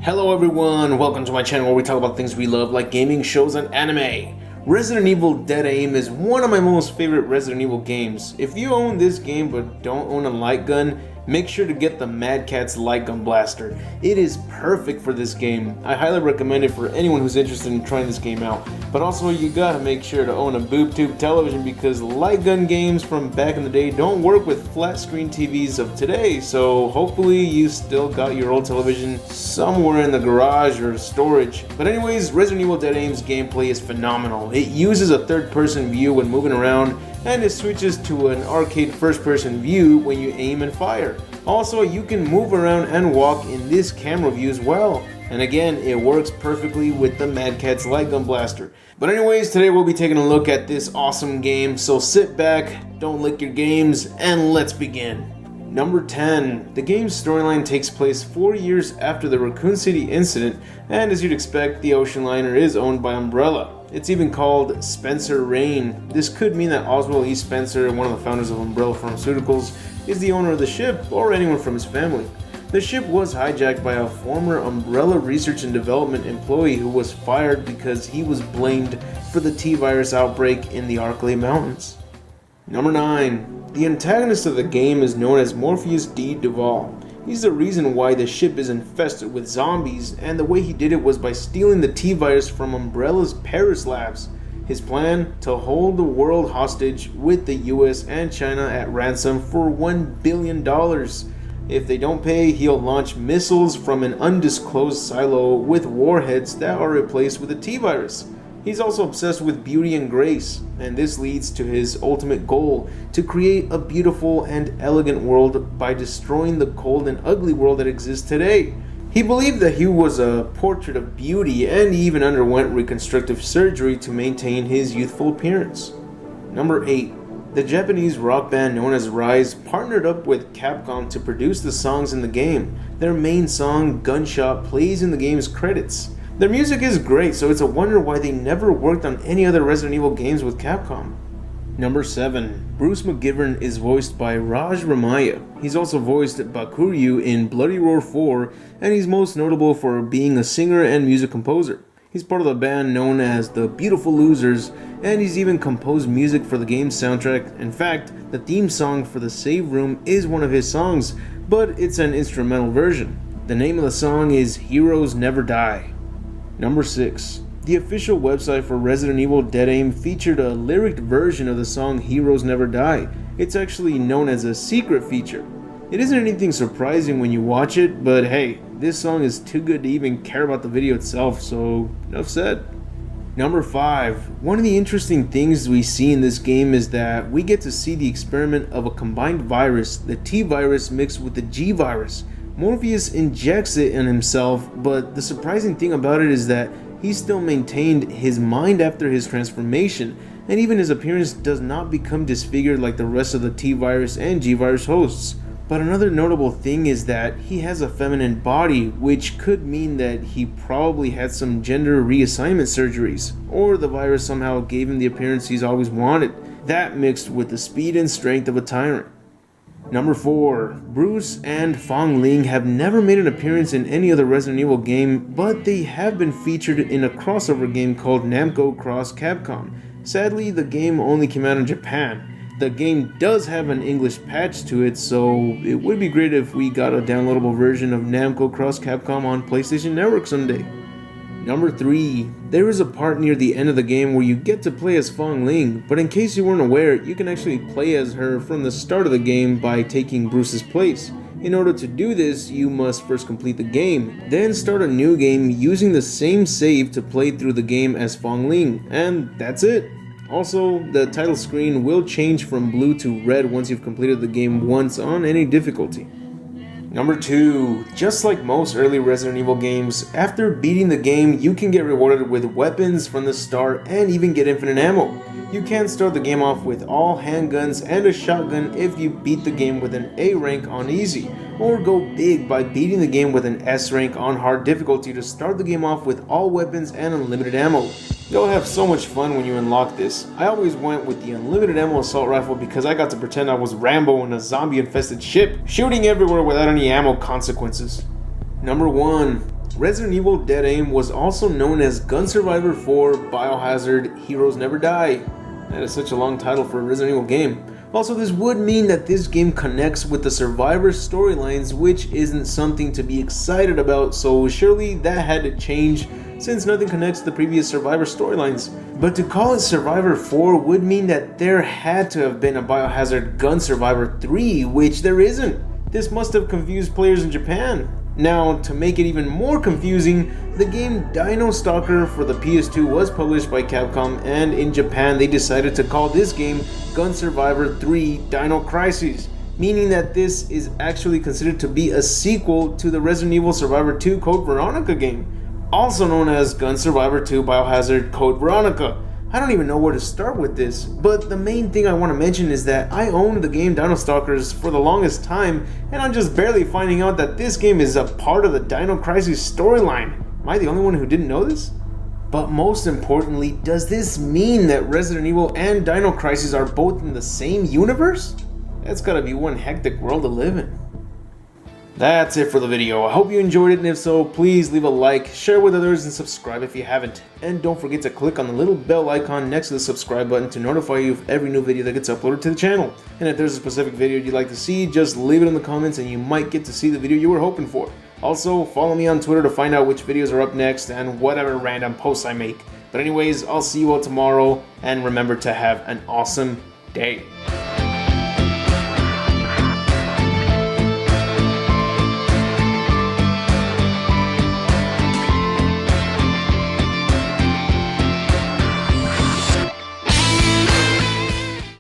Hello everyone, welcome to my channel where we talk about things we love like gaming, shows, and anime. Resident Evil Dead Aim is one of my most favorite Resident Evil games. If you own this game but don't own a light gun, make sure to get the Mad Catz light gun blaster. It is perfect for this game. I highly recommend it for anyone who's interested in trying this game out. But also you gotta make sure to own a boob tube television because light gun games from back in the day don't work with flat screen TVs of today. So hopefully you still got your old television somewhere in the garage or storage. But anyways, Resident Evil Dead Aim's gameplay is phenomenal. It uses a third-person view when moving around, and it switches to an arcade first-person view when you aim and fire. Also, you can move around and walk in this camera view as well. And again, it works perfectly with the Mad Catz light gun blaster. But anyways, today we'll be taking a look at this awesome game, so sit back, don't lick your games, and let's begin. Number 10. The game's storyline takes place 4 years after the Raccoon City incident, and as you'd expect, the ocean liner is owned by Umbrella. It's even called Spencer Rain. This could mean that Oswald E. Spencer, one of the founders of Umbrella Pharmaceuticals, is the owner of the ship, or anyone from his family. The ship was hijacked by a former Umbrella research and development employee who was fired because he was blamed for the T-virus outbreak in the Arklay Mountains. Number 9. The antagonist of the game is known as Morpheus Devon. He's the reason why the ship is infested with zombies, and the way he did it was by stealing the T-virus from Umbrella's Paris labs. His plan? To hold the world hostage with the US and China at ransom for $1 billion. If they don't pay, he'll launch missiles from an undisclosed silo with warheads that are replaced with the T-virus. He's also obsessed with beauty and grace, and this leads to his ultimate goal, to create a beautiful and elegant world by destroying the cold and ugly world that exists today. He believed that he was a portrait of beauty and even underwent reconstructive surgery to maintain his youthful appearance. Number 8. The Japanese rock band known as Rise partnered up with Capcom to produce the songs in the game. Their main song, Gunshot, plays in the game's credits. Their music is great, so it's a wonder why they never worked on any other Resident Evil games with Capcom. Number 7. Bruce McGivern is voiced by Raj Ramaya. He's also voiced Bakuryu in Bloody Roar 4, and he's most notable for being a singer and music composer. He's part of the band known as the Beautiful Losers, and he's even composed music for the game's soundtrack. In fact, the theme song for the save room is one of his songs, but it's an instrumental version. The name of the song is Heroes Never Die. Number 6. The official website for Resident Evil Dead Aim featured a lyric version of the song Heroes Never Die. It's actually known as a secret feature. It isn't anything surprising when you watch it, but hey, this song is too good to even care about the video itself, so enough said. Number 5. One of the interesting things we see in this game is that we get to see the experiment of a combined virus, the T-virus mixed with the G-virus. Morpheus injects it in himself, but the surprising thing about it is that he still maintained his mind after his transformation, and even his appearance does not become disfigured like the rest of the T-virus and G-virus hosts. But another notable thing is that he has a feminine body, which could mean that he probably had some gender reassignment surgeries, or the virus somehow gave him the appearance he's always wanted, that mixed with the speed and strength of a tyrant. Number 4. Bruce and Fong Ling have never made an appearance in any other Resident Evil game, but they have been featured in a crossover game called Namco X Capcom. Sadly, the game only came out in Japan. The game does have an English patch to it, so it would be great if we got a downloadable version of Namco X Capcom on PlayStation Network someday. Number 3. There is a part near the end of the game where you get to play as Fong Ling, but in case you weren't aware, you can actually play as her from the start of the game by taking Bruce's place. In order to do this, you must first complete the game, then start a new game using the same save to play through the game as Fong Ling, and that's it. Also, the title screen will change from blue to red once you've completed the game once on any difficulty. Number 2. Just like most early Resident Evil games, after beating the game, you can get rewarded with weapons from the start and even get infinite ammo. You can start the game off with all handguns and a shotgun if you beat the game with an A rank on easy, or go big by beating the game with an S rank on hard difficulty to start the game off with all weapons and unlimited ammo. You'll have so much fun when you unlock this. I always went with the unlimited ammo assault rifle because I got to pretend I was Rambo in a zombie infested ship, shooting everywhere without any ammo consequences. Number 1. Resident Evil Dead Aim was also known as Gun Survivor 4 Biohazard Heroes Never Die. That is such a long title for a Resident Evil game. Also, this would mean that this game connects with the Survivor storylines, which isn't something to be excited about, so surely that had to change since nothing connects to the previous Survivor storylines. But to call it Survivor 4 would mean that there had to have been a Biohazard Gun Survivor 3, which there isn't. This must have confused players in Japan. Now, to make it even more confusing, the game Dino Stalker for the PS2 was published by Capcom, and in Japan they decided to call this game Gun Survivor 3 Dino Crisis, meaning that this is actually considered to be a sequel to the Resident Evil Survivor 2 Code Veronica game, also known as Gun Survivor 2 Biohazard Code Veronica. I don't even know where to start with this, but the main thing I want to mention is that I owned the game Dino Stalkers for the longest time, and I'm just barely finding out that this game is a part of the Dino Crisis storyline. Am I the only one who didn't know this? But most importantly, does this mean that Resident Evil and Dino Crisis are both in the same universe? That's gotta be one hectic world to live in. That's it for the video. I hope you enjoyed it, and if so, please leave a like, share with others, and subscribe if you haven't. And don't forget to click on the little bell icon next to the subscribe button to notify you of every new video that gets uploaded to the channel. And if there's a specific video you'd like to see, just leave it in the comments and you might get to see the video you were hoping for. Also, follow me on Twitter to find out which videos are up next and whatever random posts I make. But anyways, I'll see you all tomorrow, and remember to have an awesome day.